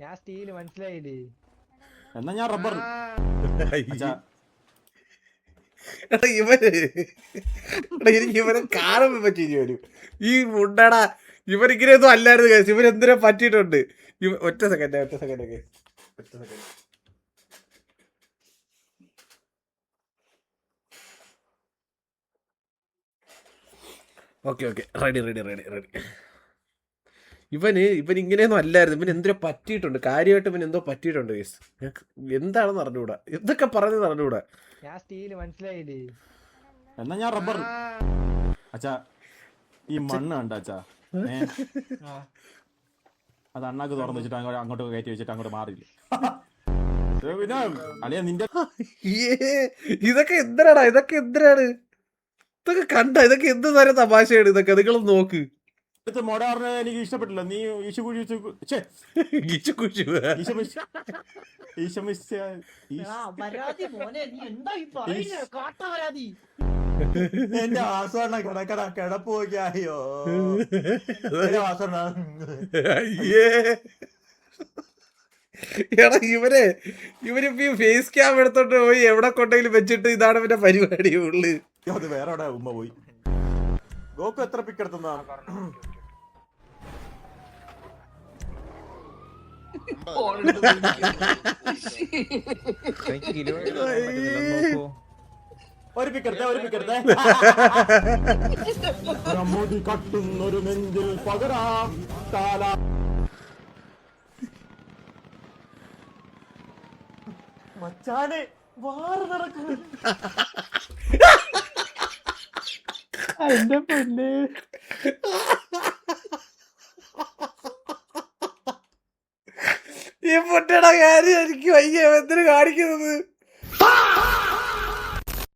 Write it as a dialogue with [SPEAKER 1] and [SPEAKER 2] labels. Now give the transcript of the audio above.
[SPEAKER 1] ഞാൻ സ്റ്റീല് മനസ്സിലായില്ലേ?
[SPEAKER 2] എന്നാ ഞാൻ റബ്ബർ.
[SPEAKER 3] ഇവനെ കാണുമ്പോ പറ്റി വരും. ഈ മുണ്ടടാ ഇവരിങ്ങനെയൊന്നും അല്ലായിരുന്നു കേസ്. ഇവരെന്തിനാ പറ്റിയിട്ടുണ്ട്. ഒറ്റ സെക്കൻഡ് ഒക്കെ ഓക്കെ റെഡി. ഇവൻ ഇങ്ങനെയൊന്നും അല്ലായിരുന്നു. ഇവൻ എന്തിനോ പറ്റിയിട്ടുണ്ട്. കാര്യമായിട്ട് ഇവൻ എന്തോ പറ്റിയിട്ടുണ്ട് കേസ്. എന്താണെന്ന് അറിഞ്ഞൂടാ. എന്തൊക്കെ പറഞ്ഞെന്ന് അറിഞ്ഞൂടാ.
[SPEAKER 1] ഞാൻ സ്റ്റീല് മനസ്സിലായില്ലേ?
[SPEAKER 2] എന്നാ ഞാൻ റബ്ബർ. അച്ഛാ ഈ മണ്ണ് കണ്ട അച്ഛാ, അത് അണ്ണാക്ക് തുറന്നു വെച്ചിട്ട് അങ്ങോട്ട് കയറ്റി വെച്ചിട്ട് അങ്ങോട്ട് മാറിയില്ല. പിന്നെ അളിയ നിന്റെ
[SPEAKER 3] ഇതൊക്കെ എന്തിനാണ്? ഇതൊക്കെ കണ്ട? ഇതൊക്കെ എന്ത് തരം തമാശയാണ് ഇതൊക്കെ? നിങ്ങളൊന്ന് നോക്ക്.
[SPEAKER 2] മൊടാറിനെ എനിക്ക് ഇഷ്ടപ്പെട്ടില്ല. നീ
[SPEAKER 4] എന്റെ വാസവണ്ണ കിടക്കട കിടപ്പ് നോക്കിയോ?
[SPEAKER 3] എടാ ഇവരിപ്പോ ഈ ഫേസ് ക്യാം എടുത്തോണ്ട് പോയി എവിടെ കൊണ്ടെങ്കിലും വെച്ചിട്ട് ഇതാണ് പിന്നെ പരിപാടി ഉള്ളു.
[SPEAKER 2] അത് വേറെ എവിടെ ഉമ്മ പോയി. ഗോക്കു എത്ര പിക്കെടുത്തുന്ന? ഒരു പിക്കെടുത്തേ മുടി കട്ടുന്നൊരു നെഞ്ചിൽ പകരാം കാല.
[SPEAKER 4] മച്ചാനെ വാറ് നടക്കുന്നു.
[SPEAKER 1] എന്റെ പൊന്നെ,
[SPEAKER 3] ഈ പൊട്ടയുടെ കാര്യം എനിക്ക് വയ്യ. എന്തിനു കാണിക്കുന്നത്?